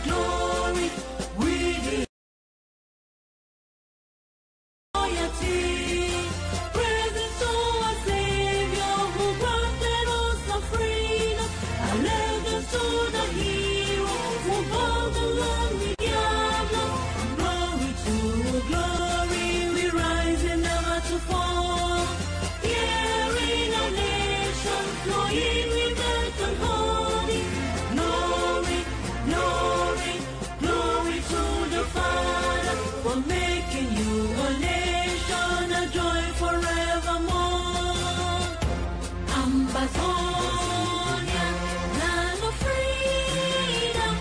glory, we give loyalty. Present to our Savior who granted us the freedom. Allegiance to the hero who bowed the lonely diablo. Glory to glory, we rise and never to fall. Here in our nation, flowing with earth and holy. Glory, glory, glory to the Father for making you a nation, a joy forevermore. Ambazonian, land of freedom,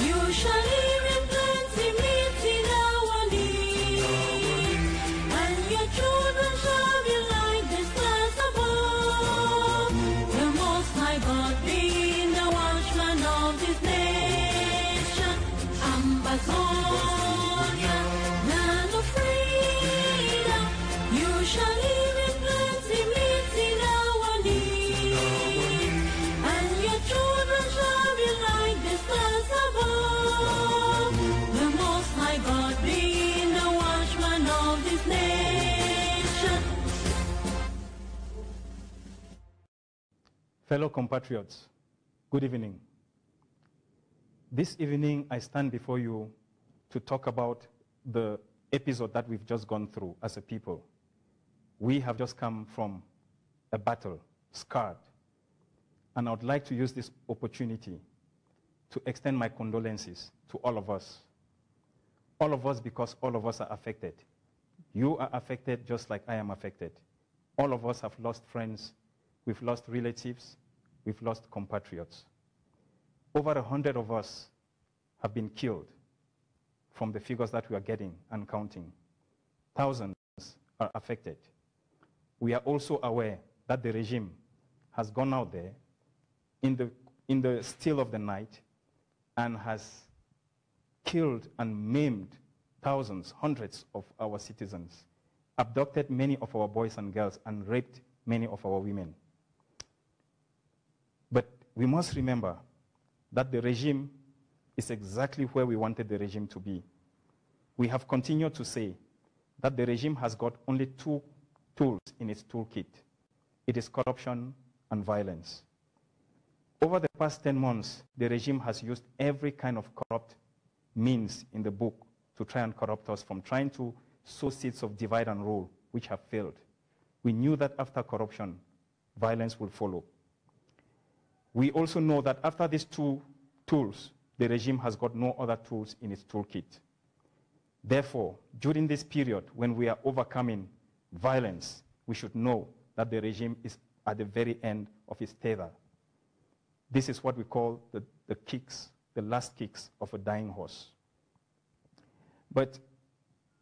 you shall live in plenty, meeting our need. And your children shall be like the stars above. The Most High God being the watchman of this nation. Ambazonian, land of freedom, you shall live in plenty, meeting our need. And your children shall be like the stars above. The Most High God being the watchman of this nation. Fellow compatriots, good evening. This evening, I stand before you to talk about the episode that we've just gone through as a people. We have just come from a battle, scarred. And I would like to use this opportunity to extend my condolences to all of us. All of us, because all of us are affected. You are affected just like I am affected. All of us have lost friends, we've lost relatives, we've lost compatriots. Over 100 of us have been killed from the figures that we are getting and counting. Thousands are affected. We are also aware that the regime has gone out there in the still of the night and has killed and maimed thousands, hundreds of our citizens, abducted many of our boys and girls, and raped many of our women. But we must remember that the regime is exactly where we wanted the regime to be. We have continued to say that the regime has got only two tools in its toolkit. It is corruption and violence. Over the past 10 months, the regime has used every kind of corrupt means in the book to try and corrupt us, from trying to sow seeds of divide and rule, which have failed. We knew that after corruption, violence will follow. We also know that after these two tools, the regime has got no other tools in its toolkit. Therefore, during this period, when we are overcoming violence, we should know that the regime is at the very end of its tether. This is what we call the kicks, the last kicks of a dying horse. But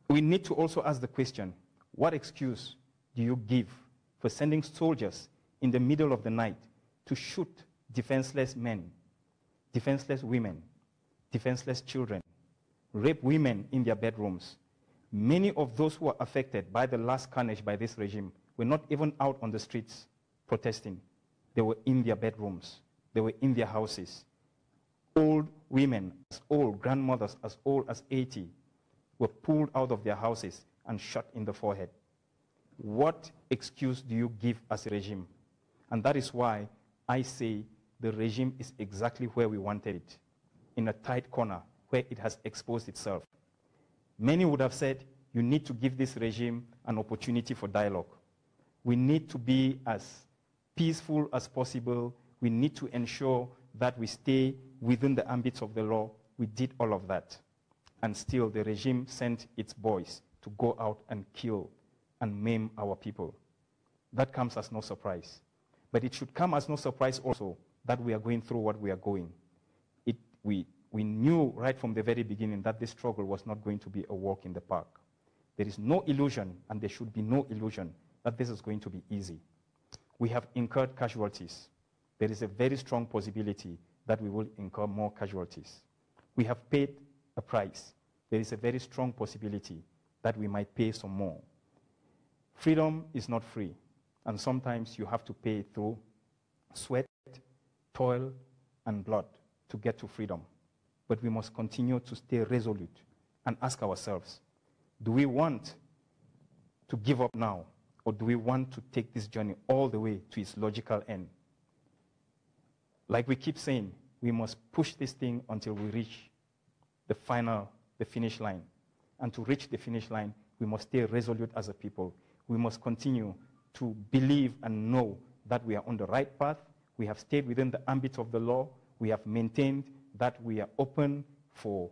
we need to also ask the question, what excuse do you give for sending soldiers in the middle of the night to shoot defenseless men, defenseless women, defenseless children, rape women in their bedrooms? Many of those who were affected by the last carnage by this regime were not even out on the streets protesting. They were in their bedrooms. They were in their houses. Old women, as old, grandmothers as old as 80, were pulled out of their houses and shot in the forehead. What excuse do you give as a regime? And that is why I say the regime is exactly where we wanted it, in a tight corner where it has exposed itself. Many would have said, you need to give this regime an opportunity for dialogue. We need to be as peaceful as possible. We need to ensure that we stay within the ambits of the law. We did all of that. And still, the regime sent its boys to go out and kill and maim our people. That comes as no surprise. But it should come as no surprise also that we are going through what we are going. We knew right from the very beginning that this struggle was not going to be a walk in the park. There is no illusion, and there should be no illusion, that this is going to be easy. We have incurred casualties. There is a very strong possibility that we will incur more casualties. We have paid a price. There is a very strong possibility that we might pay some more. Freedom is not free, and sometimes you have to pay through sweat, toil, and blood to get to freedom. but we must continue to stay resolute and ask ourselves, do we want to give up now, or do we want to take this journey all the way to its logical end? Like we keep saying, we must push this thing until we reach the finish line. And to reach the finish line, we must stay resolute as a people. We must continue to believe and know that we are on the right path. We have stayed within the ambit of the law. We have maintained that we are open for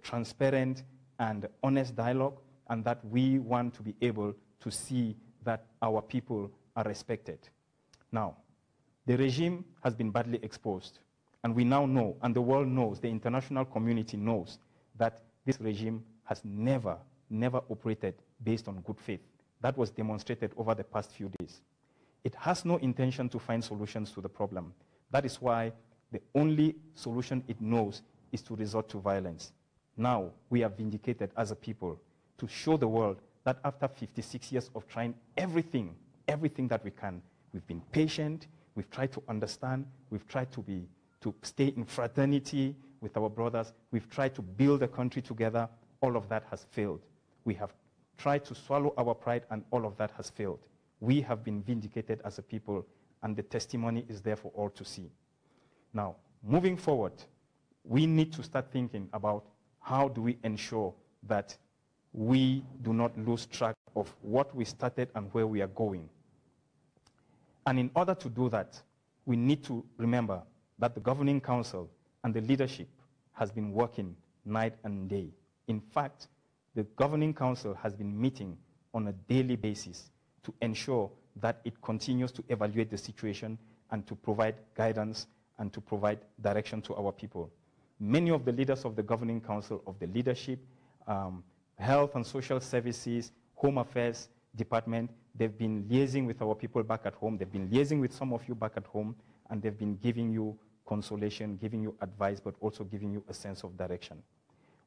transparent and honest dialogue, and that we want to be able to see that our people are respected. Now, the regime has been badly exposed, and we now know, and the world knows, the international community knows, that this regime has never operated based on good faith. That was demonstrated over the past few days. It has no intention to find solutions to the problem. That is why the only solution it knows is to resort to violence. Now, we are vindicated as a people to show the world that after 56 years of trying everything that we can, we've been patient, we've tried to understand, we've tried to stay in fraternity with our brothers, we've tried to build a country together. All of that has failed. We have tried to swallow our pride, and all of that has failed. We have been vindicated as a people, and the testimony is there for all to see. Now, moving forward, we need to start thinking about how do we ensure that we do not lose track of what we started and where we are going. And in order to do that, we need to remember that the governing council and the leadership has been working night and day. In fact, the governing council has been meeting on a daily basis to ensure that it continues to evaluate the situation and to provide guidance and to provide direction to our people. Many of the leaders of the governing council, of the leadership, health and social services, home affairs department, they've been liaising with our people back at home. They've been liaising with some of you back at home, and they've been giving you consolation, giving you advice, but also giving you a sense of direction.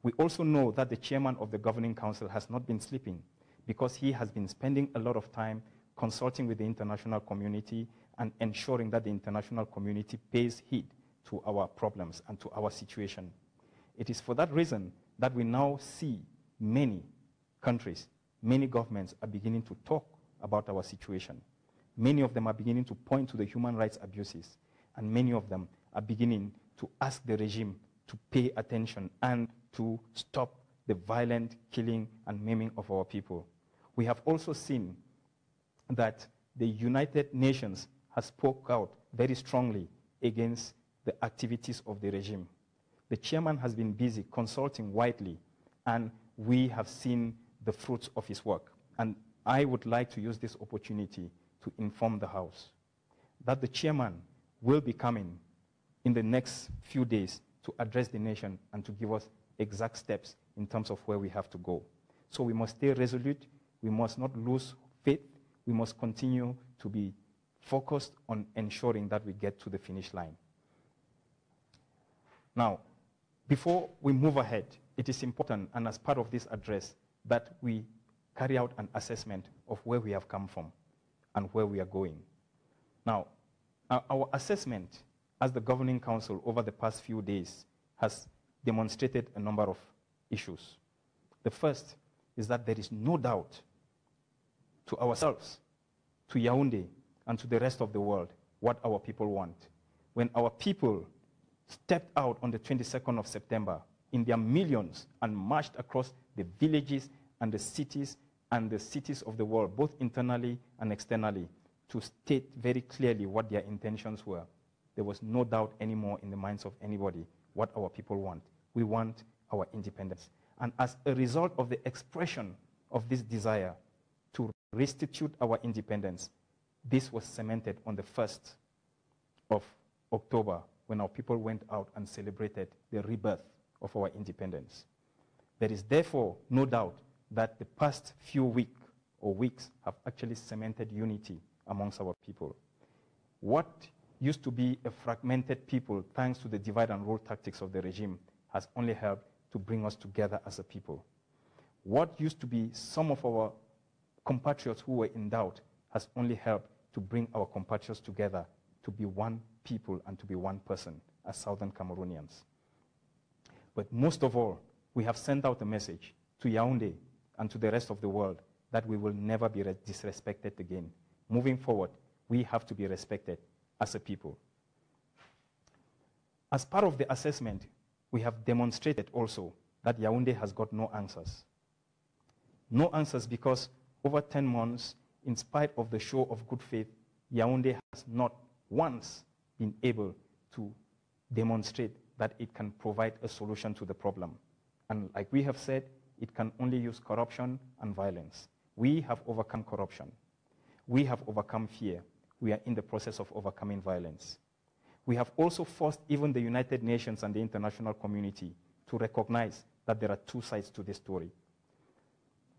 We also know that the chairman of the governing council has not been sleeping, because he has been spending a lot of time consulting with the international community and ensuring that the international community pays heed to our problems and to our situation. It is for that reason that we now see many countries, many governments are beginning to talk about our situation. Many of them are beginning to point to the human rights abuses, and many of them are beginning to ask the regime to pay attention and to stop the violent killing and maiming of our people. We have also seen that the United Nations has spoke out very strongly against the activities of the regime. The chairman has been busy consulting widely, and we have seen the fruits of his work. And I would like to use this opportunity to inform the House that the chairman will be coming in the next few days to address the nation and to give us exact steps in terms of where we have to go. So we must stay resolute. We must not lose faith. We must continue to be focused on ensuring that we get to the finish line. Now, before we move ahead, it is important, and as part of this address, that we carry out an assessment of where we have come from and where we are going. Now, our assessment as the governing council over the past few days has demonstrated a number of issues. The first is that there is no doubt to ourselves, to Yaoundé, and to the rest of the world what our people want. When our people stepped out on the 22nd of September in their millions and marched across the villages and the cities of the world, both internally and externally, to state very clearly what their intentions were, there was no doubt anymore in the minds of anybody what our people want. We want our independence. And as a result of the expression of this desire to restitute our independence, this was cemented on the 1st of October when our people went out and celebrated the rebirth of our independence. There is therefore no doubt that the past few weeks have actually cemented unity amongst our people. What used to be a fragmented people, thanks to the divide and rule tactics of the regime, has only helped to bring us together as a people. What used to be some of our compatriots who were in doubt has only helped to bring our compatriots together to be one people and to be one person as Southern Cameroonians. But most of all, we have sent out a message to Yaoundé and to the rest of the world that we will never be disrespected again. Moving forward, we have to be respected as a people. As part of the assessment, we have demonstrated also that Yaoundé has got no answers. No answers because over 10 months, in spite of the show of good faith, Yaoundé has not once been able to demonstrate that it can provide a solution to the problem. And like we have said, it can only use corruption and violence. We have overcome corruption. We have overcome fear. We are in the process of overcoming violence. We have also forced even the United Nations and the international community to recognize that there are two sides to this story.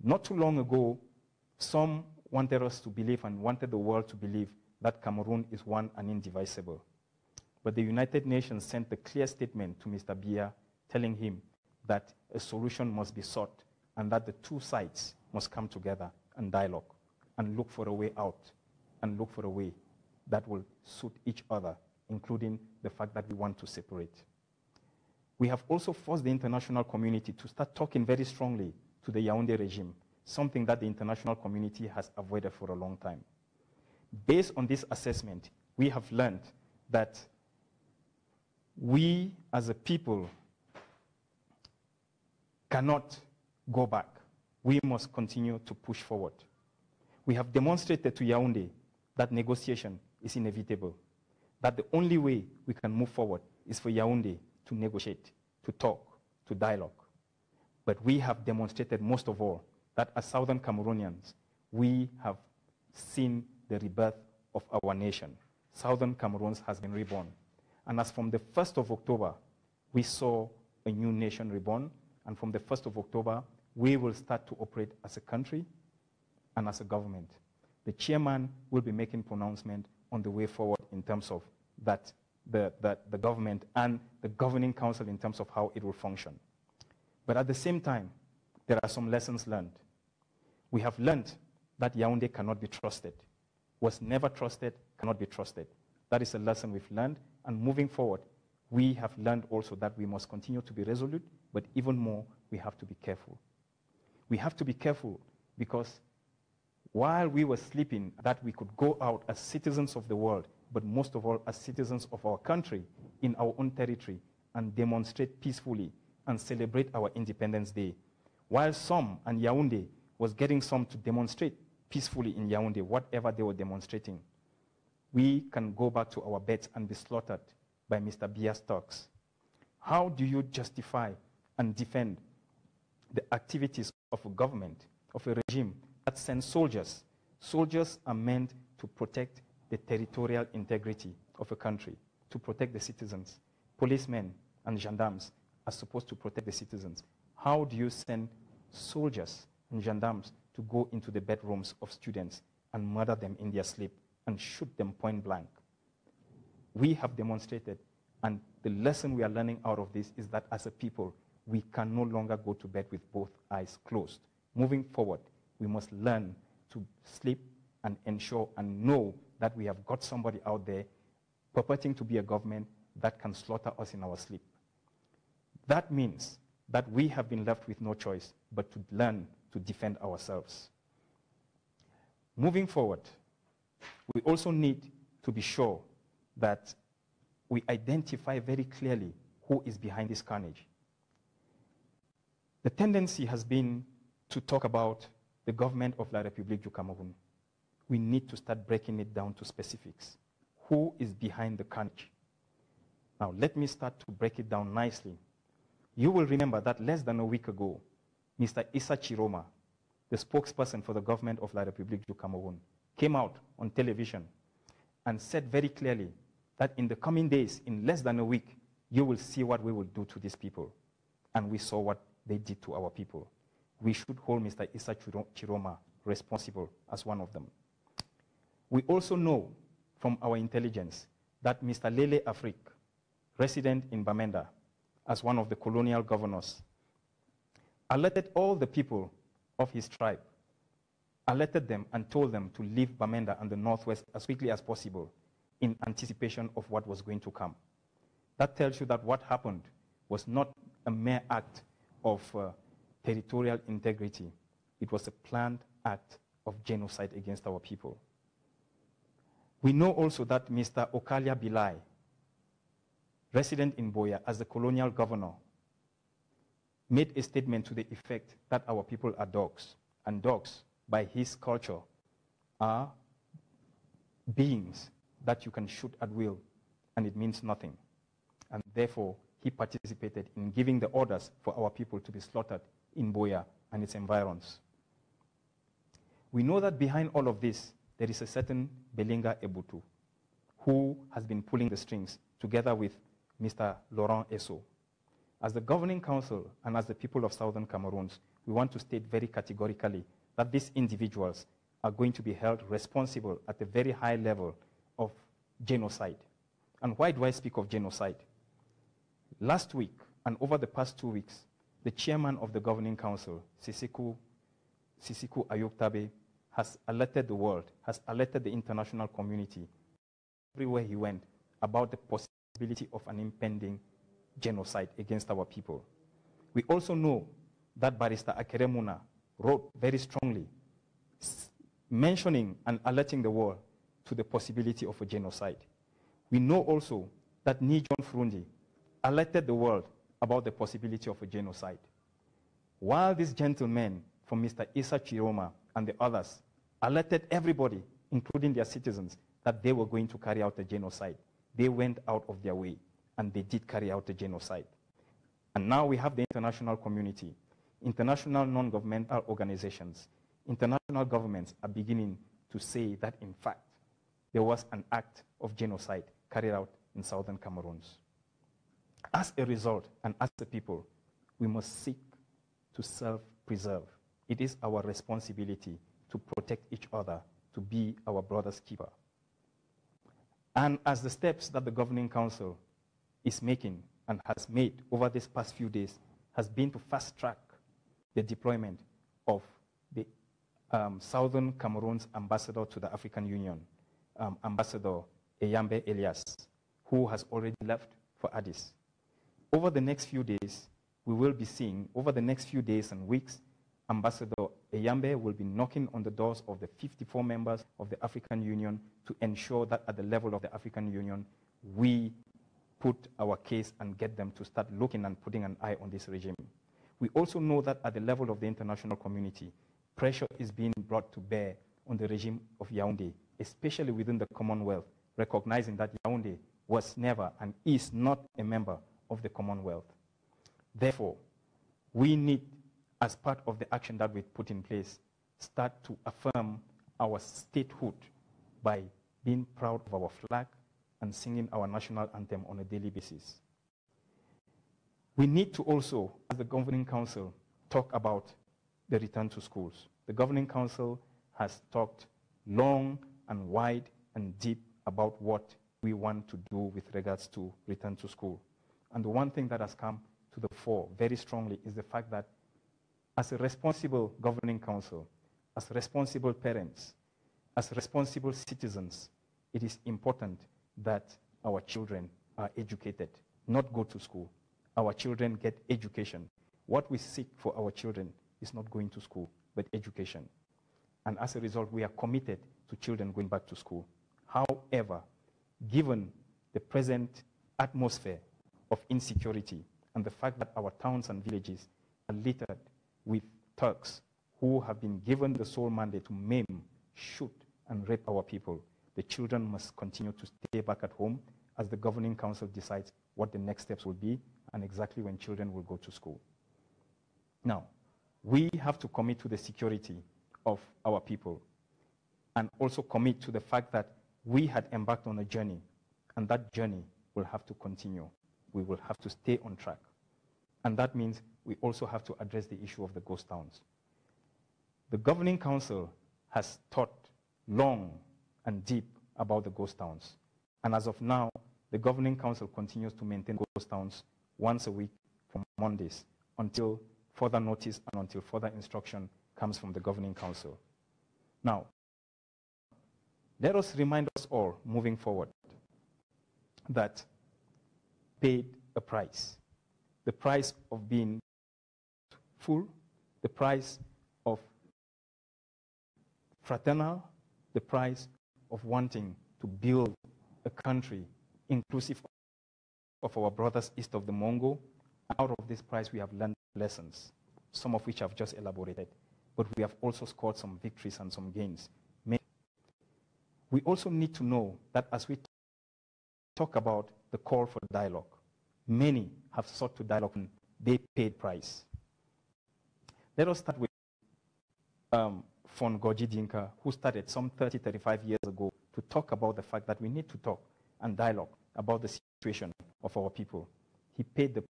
Not too long ago, some wanted us to believe and wanted the world to believe that Cameroon is one and indivisible. But the United Nations sent a clear statement to Mr. Biya telling him that a solution must be sought and that the two sides must come together and dialogue and look for a way out and look for a way that will suit each other, including the fact that we want to separate. We have also forced the international community to start talking very strongly to the Yaoundé regime, something that the international community has avoided for a long time. Based on this assessment, we have learned that we as a people cannot go back. We must continue to push forward. We have demonstrated to Yaoundé that negotiation is inevitable, that the only way we can move forward is for Yaoundé to negotiate, to talk, to dialogue. But we have demonstrated most of all that as Southern Cameroonians, we have seen the rebirth of our nation. Southern Cameroon has been reborn. And as from the 1st of October, we saw a new nation reborn. And from the 1st of October, we will start to operate as a country and as a government. The chairman will be making pronouncement on the way forward in terms of that, the government and the governing council in terms of how it will function. But at the same time, there are some lessons learned. We have learned that Yaoundé cannot be trusted. Was never trusted, cannot be trusted. That is a lesson we've learned. And moving forward, we have learned also that we must continue to be resolute, but even more, we have to be careful. We have to be careful because while we were sleeping, that we could go out as citizens of the world, but most of all as citizens of our country in our own territory and demonstrate peacefully and celebrate our Independence Day. While some, and Yaoundé was getting some to demonstrate peacefully in Yaoundé, whatever they were demonstrating, we can go back to our beds and be slaughtered by Mr. Biya's talks. How do you justify and defend the activities of a government, of a regime that sends soldiers? Soldiers are meant to protect the territorial integrity of a country, to protect the citizens. Policemen and gendarmes are supposed to protect the citizens. How do you send soldiers and gendarmes to go into the bedrooms of students and murder them in their sleep and shoot them point blank? We have demonstrated, and the lesson we are learning out of this is that as a people, we can no longer go to bed with both eyes closed. Moving forward, we must learn to sleep and ensure and know that we have got somebody out there purporting to be a government that can slaughter us in our sleep. That means that we have been left with no choice but to learn to defend ourselves. Moving forward, we also need to be sure that we identify very clearly who is behind this carnage. The tendency has been to talk about the government of La République du Cameroun. We need to start breaking it down to specifics. Who is behind the carnage? Now, let me start to break it down nicely. You will remember that less than a week ago, Mr. Issa Chiroma, the spokesperson for the government of La République du Cameroun, came out on television and said very clearly that in the coming days, in less than a week, you will see what we will do to these people. And we saw what they did to our people. We should hold Mr. Issa Chiroma responsible as one of them. We also know from our intelligence that Mr. Lele Afrique, resident in Bamenda, as one of the colonial governors, alerted all the people of his tribe, alerted them and told them to leave Bamenda and the northwest as quickly as possible in anticipation of what was going to come. That tells you that what happened was not a mere act of territorial integrity. It was a planned act of genocide against our people. We know also that Mr. Okalia Bilai, resident in Boya as the colonial governor, made a statement to the effect that our people are dogs, and dogs, by his culture, are beings that you can shoot at will, and it means nothing. And therefore, he participated in giving the orders for our people to be slaughtered in Boya and its environs. We know that behind all of this, there is a certain Belinga Ebutu, who has been pulling the strings together with Mr. Laurent Esso. As the governing council and as the people of Southern Cameroons, we want to state very categorically that these individuals are going to be held responsible at a very high level of genocide. And why do I speak of genocide? Last week, and over the past 2 weeks, the chairman of the governing council, Sisiku Ayoktabe, has alerted the world, has alerted the international community, everywhere he went, about the possibility of an impending genocide against our people. We also know that Barrister Akeremuna wrote very strongly, mentioning and alerting the world to the possibility of a genocide. We know also that Nijon Frundi alerted the world about the possibility of a genocide. While these gentlemen from Mr. Issa Chiroma and the others alerted everybody, including their citizens, that they were going to carry out a genocide, they went out of their way and they did carry out a genocide. And now we have the international community, international non-governmental organizations, international governments are beginning to say that, in fact, there was an act of genocide carried out in Southern Cameroons. As a result, and as a people, we must seek to self-preserve. It is our responsibility to protect each other, to be our brother's keeper. And as the steps that the Governing Council is making and has made over these past few days has been to fast-track the deployment of the Southern Cameroon's ambassador to the African Union, Ambassador Eyambe Elias, who has already left for Addis. Over the next few days, we will be seeing, over the next few days and weeks, Ambassador Eyambe will be knocking on the doors of the 54 members of the African Union to ensure that at the level of the African Union, we put our case and get them to start looking and putting an eye on this regime. We also know that at the level of the international community, pressure is being brought to bear on the regime of Yaoundé, especially within the Commonwealth, recognizing that Yaoundé was never and is not a member of the Commonwealth. Therefore, we need, as part of the action that we've put in place, start to affirm our statehood by being proud of our flag and singing our national anthem on a daily basis. We need to also, as the Governing Council, talk about the return to schools. The Governing Council has talked long and wide and deep about what we want to do with regards to return to school. And the one thing that has come to the fore very strongly is the fact that as a responsible Governing Council, as responsible parents, as responsible citizens, it is important that our children are educated, not go to school. Our children get education. What we seek for our children is not going to school, but education. And as a result, we are committed to children going back to school. However, given the present atmosphere of insecurity and the fact that our towns and villages are littered with Turks who have been given the sole mandate to maim, shoot, and rape our people, the children must continue to stay back at home as the Governing Council decides what the next steps will be and exactly when children will go to school. Now, we have to commit to the security of our people and also commit to the fact that we had embarked on a journey, and that journey will have to continue. We will have to stay on track. And that means we also have to address the issue of the ghost towns. The Governing Council has thought long and deep about the ghost towns. And as of now, the Governing Council continues to maintain ghost towns once a week from Mondays until further notice and until further instruction comes from the Governing Council. Now, let us remind us all moving forward that paid a price. the price of being full, the price of fraternal, the price of wanting to build a country inclusive of our brothers east of the Mongo. Out of this price, we have learned lessons, some of which I've just elaborated, but we have also scored some victories and some gains. We also need to know that as we talk about the call for dialogue, many have sought to dialogue and they paid price. Let us start with Fon Goji Dinka, who started some 35 years ago to talk about the fact that we need to talk and dialogue about the situation of our people. He paid the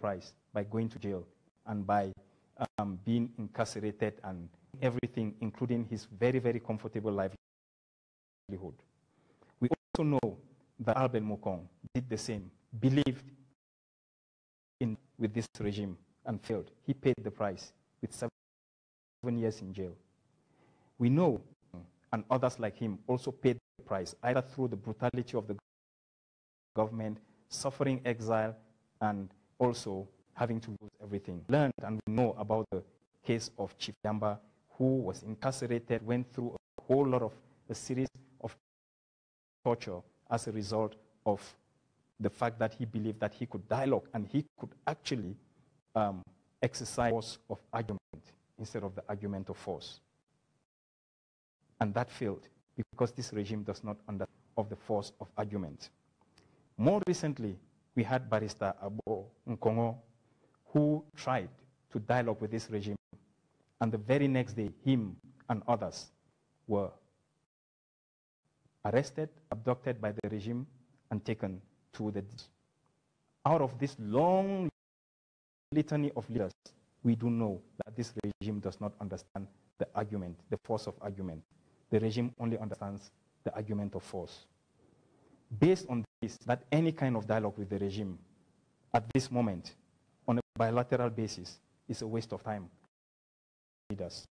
price by going to jail and by being incarcerated and everything, including his very, very comfortable livelihood. We also know that Albert Mokong did the same, believed with this regime and failed. He paid the price with 7 years in jail. We know, and others like him also paid the price, either through the brutality of the government, suffering exile, and also having to lose everything. Learned and we know about the case of Chief Yamba, who was incarcerated, went through a series of torture as a result of the fact that he believed that he could dialogue and he could actually exercise force of argument instead of the argument of force. And that failed because this regime does not understand of the force of argument. More recently, we had Barrister Abo Nkongo, who tried to dialogue with this regime, and the very next day, him and others were arrested, abducted by the regime, and taken to the... Out of this long litany of leaders, we do know that this regime does not understand the argument, the force of argument. The regime only understands the argument of force. Based on this, that any kind of dialogue with the regime at this moment, on a bilateral basis, is a waste of time. Leaders.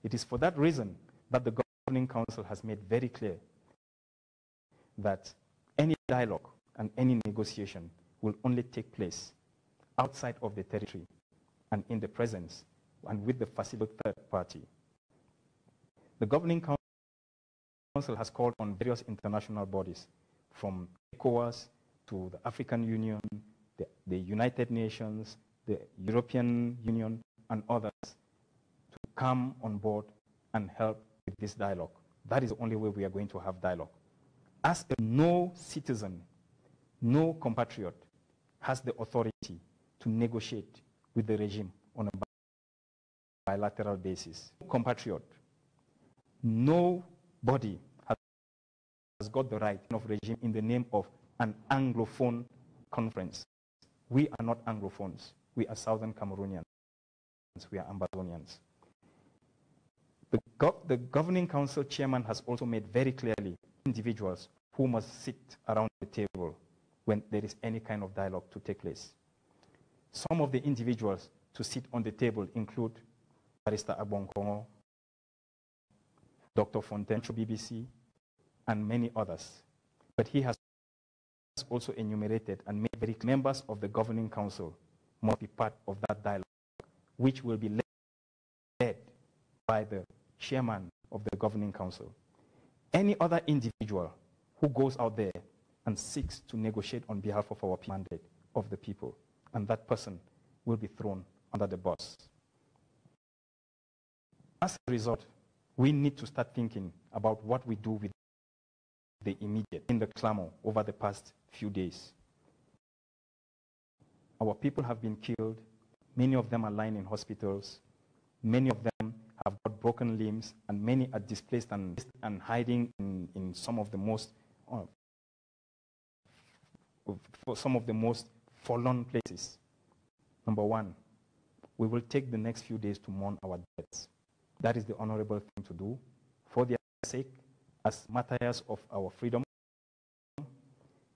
It is for that reason that the Governing Council has made very clear that any dialogue and any negotiation will only take place outside of the territory and in the presence and with the facilitated third party. The Governing Council has called on various international bodies, from ECOWAS to the African Union, the United Nations, the European Union, and others, to come on board and help with this dialogue. That is the only way we are going to have dialogue. As no citizen, no compatriot has the authority to negotiate with the regime on a bilateral basis. No compatriot, nobody has got the right of regime in the name of an Anglophone conference. We are not Anglophones. We are Southern Cameroonians. We are Ambazonians. The Governing Council chairman has also made very clearly individuals who must sit around the table when there is any kind of dialogue to take place. Some of the individuals to sit on the table include Barrister Abonkongo, Dr. Fontaine, BBC, and many others. But he has also enumerated and made very clear members of the Governing Council must be part of that dialogue, which will be led by the chairman of the Governing Council. Any other individual who goes out there and seeks to negotiate on behalf of our mandate of the people, and that person will be thrown under the bus. As a result, we need to start thinking about what we do with the immediate in the clamor over the past few days. Our people have been killed. Many of them are lying in hospitals. Many of them have got broken limbs, and many are displaced and hiding in some of the most forlorn places. Number one, we will take the next few days to mourn our deaths. That is the honorable thing to do for their sake, as martyrs of our freedom,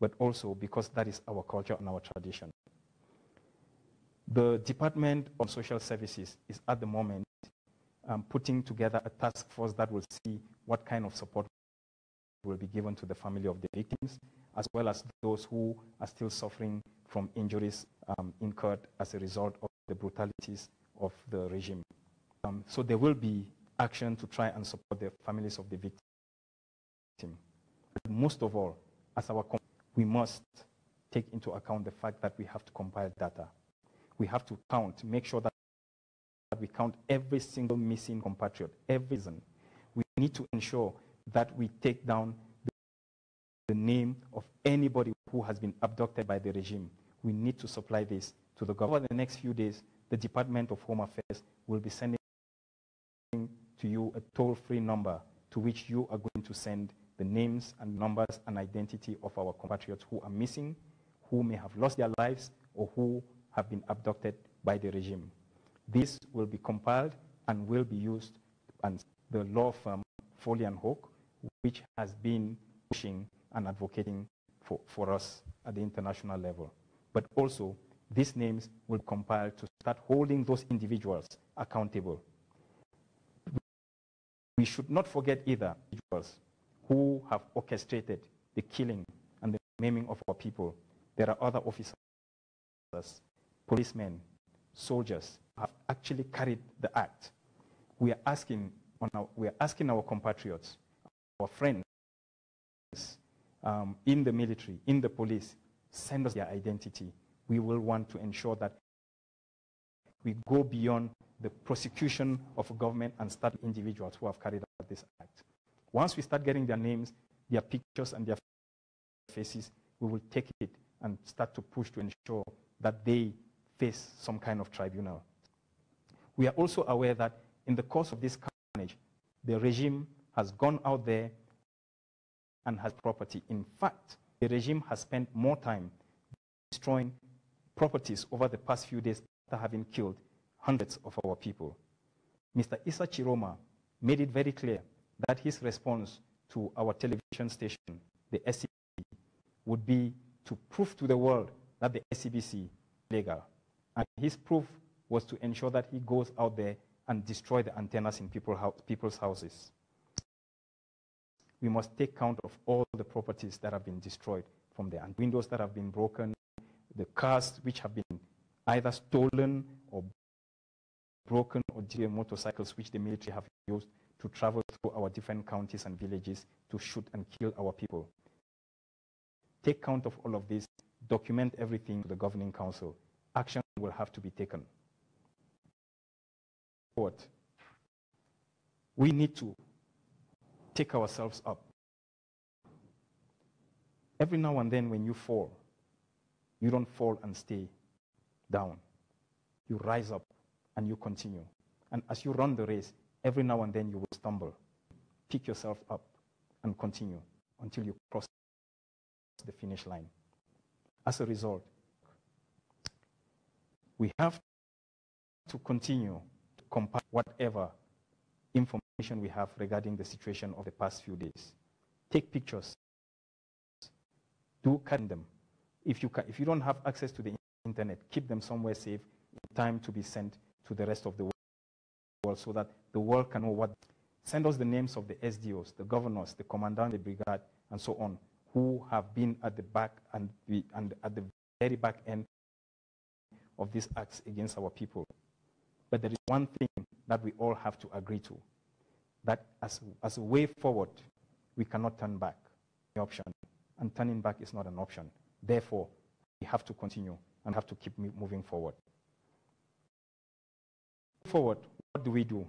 but also because that is our culture and our tradition. The Department of Social Services is at the moment putting together a task force that will see what kind of support will be given to the family of the victims, as well as those who are still suffering from injuries incurred as a result of the brutalities of the regime. So there will be action to try and support the families of the victim. But most of all, as our company, we must take into account the fact that we have to compile data. We have to count, make sure that we count every single missing compatriot, every reason. We need to ensure that we take down the name of anybody who has been abducted by the regime. We need to supply this to the government. Over the next few days, the Department of Home Affairs will be sending to you a toll-free number to which you are going to send the names and numbers and identity of our compatriots who are missing, who may have lost their lives, or who have been abducted by the regime. This will be compiled and will be used, and the law firm Foley and Hoke, which has been pushing and advocating for us at the international level. But also, these names will compile to start holding those individuals accountable. We should not forget either individuals who have orchestrated the killing and the maiming of our people. There are other officers, policemen, soldiers who have actually carried the act. We are asking our compatriots, our friends in the military, in the police, send us their identity. We will want to ensure that we go beyond the prosecution of a government and start individuals who have carried out this act. Once we start getting their names, their pictures, and their faces, we will take it and start to push to ensure that they face some kind of tribunal. We are also aware that in the course of this carnage, the regime has gone out there and has property. In fact, the regime has spent more time destroying properties over the past few days after having killed hundreds of our people. Mr. Issa Chiroma made it very clear that his response to our television station, the SCBC, would be to prove to the world that the SCBC is legal. And his proof was to ensure that he goes out there and destroy the antennas in people's houses. We must take count of all the properties that have been destroyed from there, and windows that have been broken, the cars which have been either stolen or broken, or motorcycles which the military have used to travel through our different counties and villages to shoot and kill our people. Take count of all of this, document everything to the governing council. Action will have to be taken. What? We need to take ourselves up. Every now and then when you fall, you don't fall and stay down. You rise up and you continue. And as you run the race, every now and then you will stumble. Pick yourself up and continue until you cross the finish line. As a result, we have to continue to compile whatever information we have regarding the situation of the past few days. Take pictures. Do carry them. If you don't have access to the internet, keep them somewhere safe in time to be sent to the rest of the world so that the world can know what. Send us the names of the SDOs, the governors, the commandant, the brigade, and so on, who have been at the back and at the very back end of these acts against our people. But there is one thing that we all have to agree to, that as a way forward, we cannot turn back. The option, and turning back is not an option. Therefore, we have to continue and have to keep moving forward. Forward, what do we do?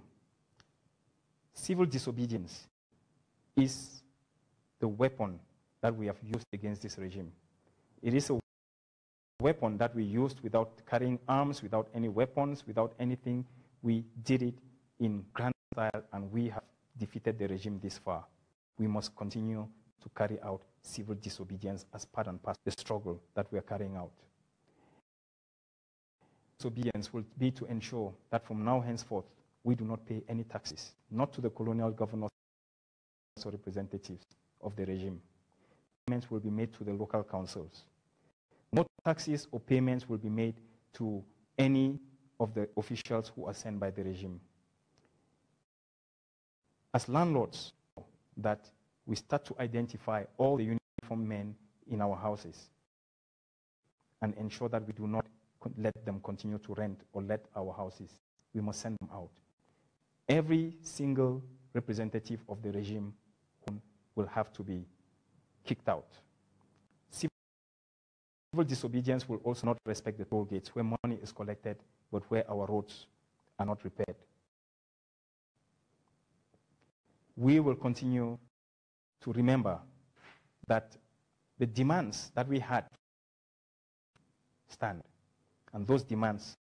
Civil disobedience is the weapon that we have used against this regime. It is a weapon that we used without carrying arms, without any weapons, without anything. We did it in grand style, and we have defeated the regime this far. We must continue to carry out civil disobedience as part and parcel of the struggle that we are carrying out. Disobedience will be to ensure that from now henceforth, we do not pay any taxes, not to the colonial governors or representatives of the regime. Payments will be made to the local councils. No taxes or payments will be made to any of the officials who are sent by the regime. As landlords, that we start to identify all the uniformed men in our houses and ensure that we do not let them continue to rent or let our houses. We must send them out. Every single representative of the regime will have to be kicked out. Civil disobedience will also not respect the toll gates where money is collected, but where our roads are not repaired. We will continue to remember that the demands that we had stand, and those demands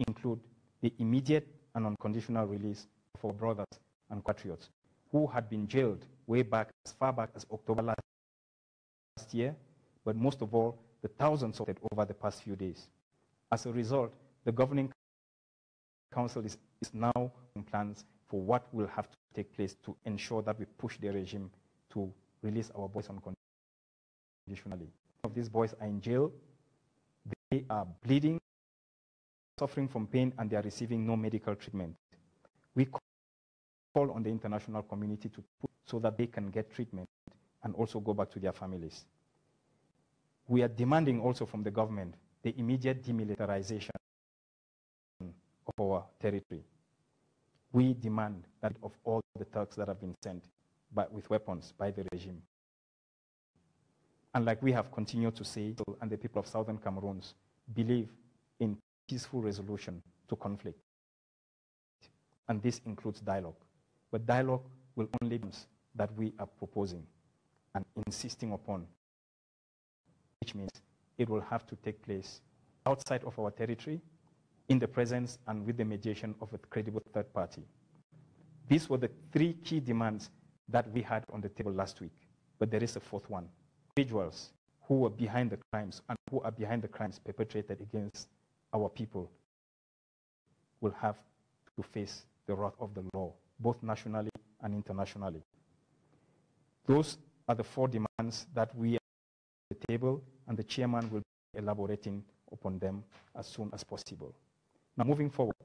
include the immediate and unconditional release of our brothers and compatriots who had been jailed way back, as far back as October last year, but most of all, the thousands of it over the past few days. As a result, the governing council is now in plans for what will have to take place to ensure that we push the regime to release our boys unconditionally. Some of these boys are in jail. They are bleeding, suffering from pain, and they are receiving no medical treatment. We call on the international community to push so that they can get treatment and also go back to their families. We are demanding also from the government the immediate demilitarization of our territory. We demand that of all the Turks that have been sent with weapons by the regime. And like we have continued to say, and the people of Southern Cameroons believe in peaceful resolution to conflict. And this includes dialogue. But dialogue will only be that we are proposing and insisting upon, which means it will have to take place outside of our territory, in the presence and with the mediation of a credible third party. These were the three key demands that we had on the table last week. But there is a fourth one. Individuals who were behind the crimes and who are behind the crimes perpetrated against our people will have to face the wrath of the law, both nationally and internationally. Those are the four demands that we are at the table, and the chairman will be elaborating upon them as soon as possible. Now, moving forward,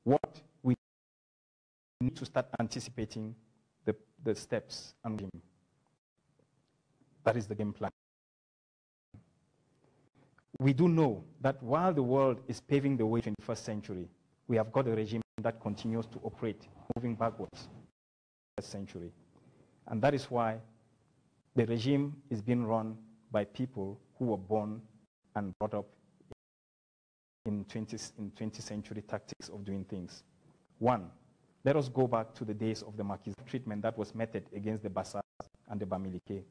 what we need to start anticipating the steps and game. That is the game plan. We do know that while the world is paving the way to the 21st century, we have got a regime that continues to operate, moving backwards in the 21st century. And that is why the regime is being run by people who were born and brought up in 20th century tactics of doing things. One, let us go back to the days of the Marquis treatment that was meted against the Bassas and the Bamileke.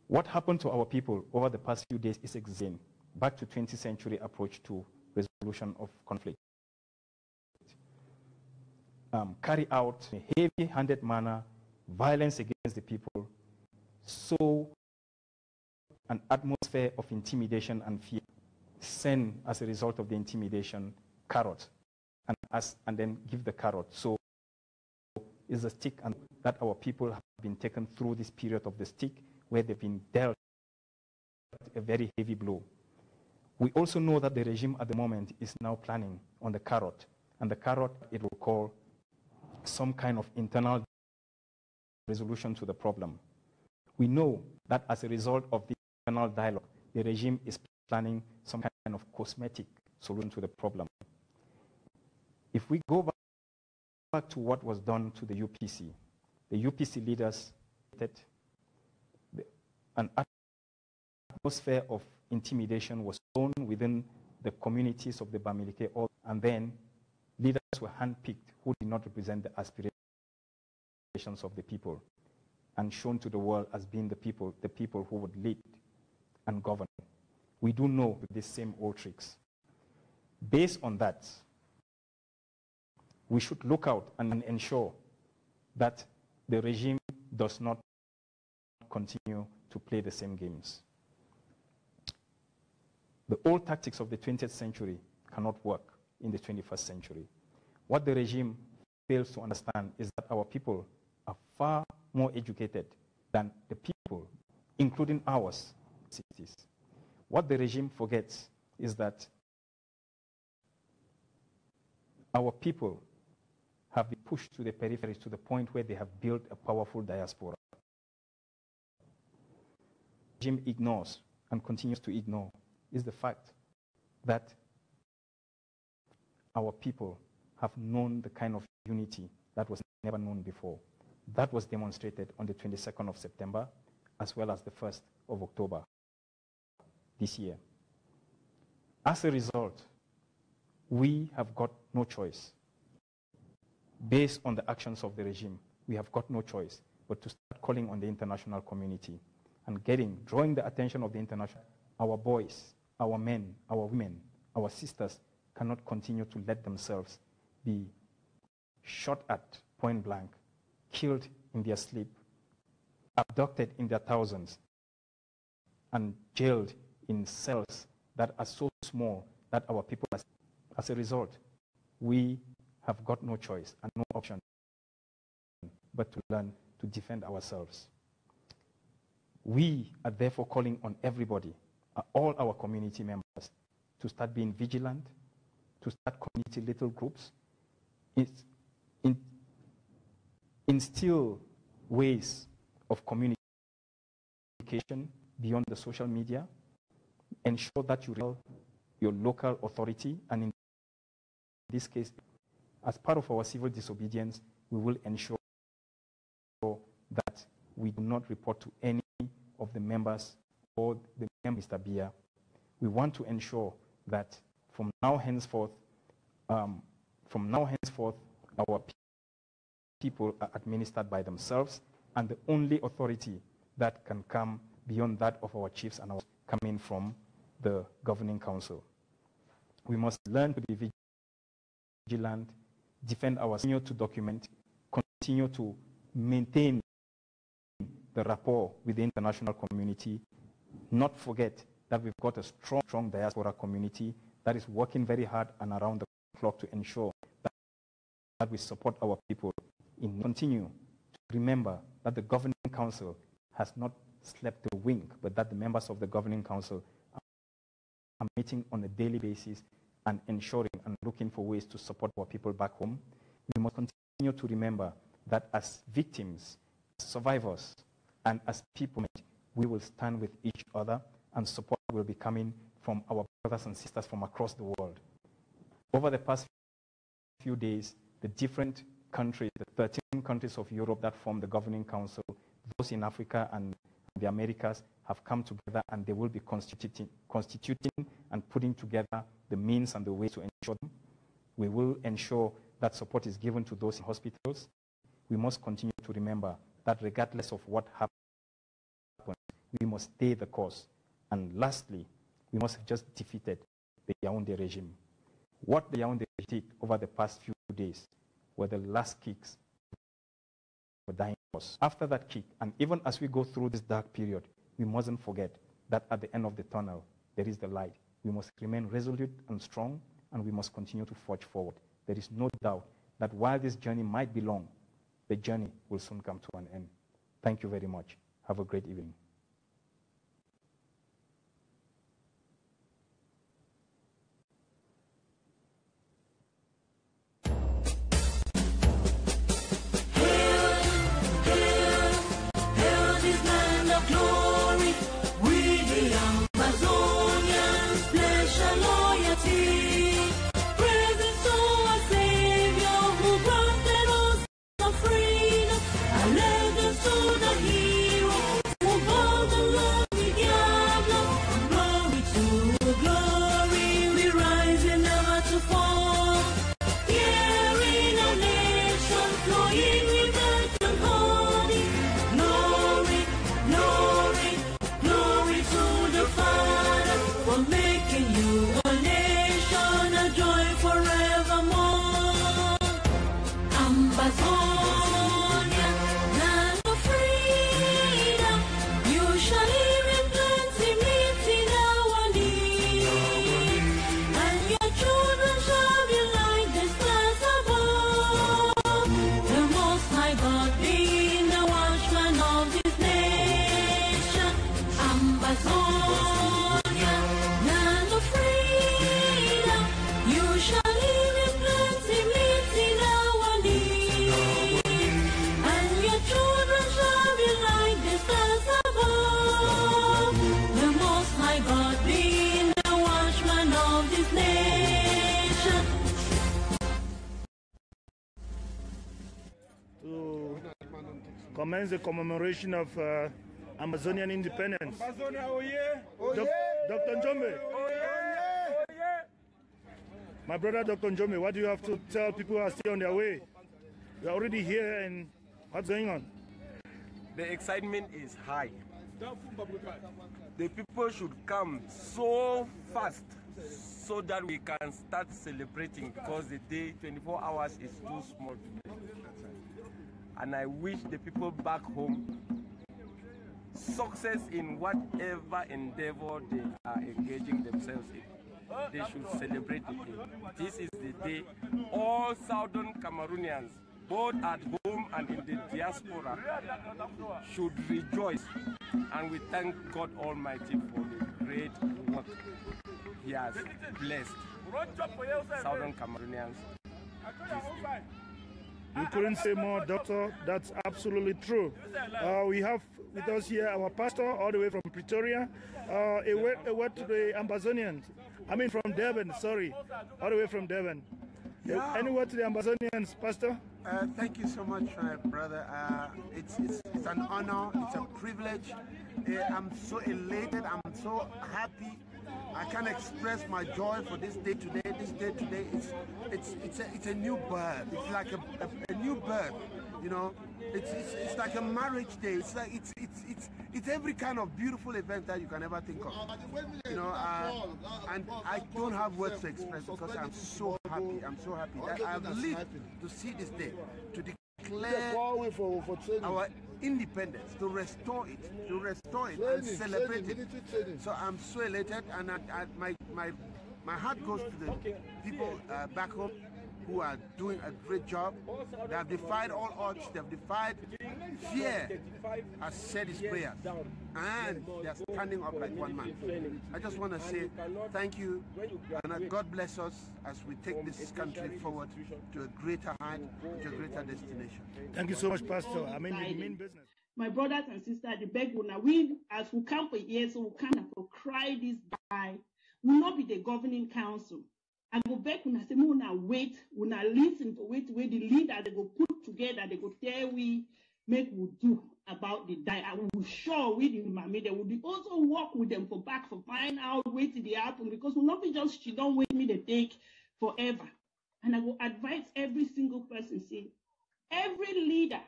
What happened to our people over the past few days is examine back to 20th century approach to resolution of conflict. Carry out in a heavy-handed manner violence against the people, sow an atmosphere of intimidation and fear, send as a result of the intimidation carrot, and then give the carrot. So is the stick, and that our people have been taken through this period of the stick where they've been dealt a very heavy blow. We also know that the regime at the moment is now planning on the carrot, and the carrot it will call some kind of internal resolution to the problem. We know that as a result of the internal dialogue, the regime is planning some kind of cosmetic solution to the problem. If we go back to what was done to the UPC leaders, an atmosphere of intimidation was sown within the communities of the Bamileke, and then leaders were handpicked who did not represent the aspirations of the people, and shown to the world as being the people who would lead and govern. We do know these same old tricks. Based on that, we should look out and ensure that the regime does not continue to play the same games. The old tactics of the 20th century cannot work in the 21st century. What the regime fails to understand is that our people are far more educated than the people, including ours, cities. What the regime forgets is that our people have been pushed to the periphery to the point where they have built a powerful diaspora. The regime ignores and continues to ignore is the fact that our people have known the kind of unity that was never known before. That was demonstrated on the 22nd of September as well as the 1st of October this year. As a result, we have got no choice. Based on the actions of the regime, we have got no choice but to start calling on the international community and drawing the attention of the international. Our boys, our men, our women, our sisters cannot continue to let themselves be shot at point blank, killed in their sleep, abducted in their thousands, and jailed in cells that are so small that our people are. As a result, we have got no choice and no option but to learn to defend ourselves. We are therefore calling on everybody, all our community members, to start being vigilant, to start community little groups, instill ways of communication beyond the social media, ensure that you tell your local authority, and in this case, as part of our civil disobedience, we will ensure that we do not report to any of the members or the Mr. Bia. We want to ensure that from now henceforth, our people are administered by themselves, and the only authority that can come beyond that of our chiefs and our coming from the governing council. We must learn to be vigilant, defend ourselves, continue to document, continue to maintain the rapport with the international community, not forget that we've got a strong diaspora community that is working very hard and around the clock to ensure that we support our people. Continue to remember that the governing council has not slept a wink, but that the members of the governing council are meeting on a daily basis and ensuring and looking for ways to support our people back home. We must continue to remember that as victims, as survivors, and as people, we will stand with each other, and support will be coming from our brothers and sisters from across the world. Over the past few days, the different countries, the 13 countries of Europe that form the governing council, those in Africa and the Americas, have come together, and they will be constituting and putting together the means and the ways to ensure them. We will ensure that support is given to those in hospitals. We must continue to remember that regardless of what happens, we must stay the course. And lastly, we must have just defeated the Yaoundé regime. What the Yaoundé did over the past few days were the last kicks for dying us. After that kick, and even as we go through this dark period, we mustn't forget that at the end of the tunnel, there is the light. We must remain resolute and strong, and we must continue to forge forward. There is no doubt that while this journey might be long, the journey will soon come to an end. Thank you very much. Have a great evening. Glory, we the Ambazonians pledge our loyalty. Presence to our Savior who granted us our freedom. Our legends to the hero who bore the lonely diablo. Glory to glory, we rise and never to fall. Here in our nation, flowing with earth and holy. Glory, glory, glory to the Father for making you a nation, a joy forevermore. Ambazonia, land of freedom, you shall live in plenty, meeting our need. And your children shall be like the stars above. The Most High God being the watchman of this nation. Ambazonia, land of freedom. commence the commemoration of Ambazonian independence. Ambazonia, oh yeah. Dr. Njombe. Oh yeah. Oh yeah. My brother, Dr. Njombe, what do you have to tell people who are still on their way? You're already here, and what's going on? The excitement is high. The people should come so fast so that we can start celebrating, because the day 24 hours is too small today. And I wish the people back home success in whatever endeavor they are engaging themselves in. They should celebrate the day. This is the day all Southern Cameroonians, both at home and in the diaspora, should rejoice. And we thank God Almighty for the great work He has blessed Southern Cameroonians this day. You couldn't say more, Doctor. That's absolutely true. We have with us here our pastor all the way from Pretoria. A word to the Ambazonians. I mean from Devon, sorry. All the way from Devon. Yeah. Any word to the Ambazonians, Pastor? Thank you so much, brother. It's an honor. It's a privilege. I'm so elated. I'm so happy. I can't express my joy for this day today. This day today it's a new birth. It's like a new birth. You know, it's like a marriage day. It's like it's every kind of beautiful event that you can ever think of. You know, and I don't have words to express because I'm so happy. I'm so happy that I've lived to see this day, to declare our independence, to restore it and celebrate it. So I'm so elated, and my heart goes to the people back home who are doing a great job. They have defied all odds. They have defied fear, has said his prayers, and they are standing up like one man. I just want to say thank you, and God bless us as we take this country forward to a greater height, to a greater destination. Thank you so much, Pastor. I mean, you mean business. My brothers and sisters, the beg will we, as we come for years, so we kind of cry this by, will not be the governing council. And go back when I say, we now wait, we now listen for wait the leader they go put together, they go tell we make we do about the die. I will sure we the mammy, they will also work with them for back for find out wait till they happen, because will not be just she don't wait me to take forever. And I will advise every single person, say, every leader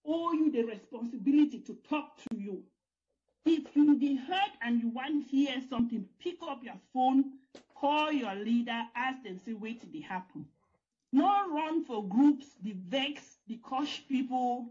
owe you the responsibility to talk to you. If you be hurt and you want to hear something, pick up your phone, call your leader, ask them, say, wait till they happen. No run for groups, the vex, the crush people,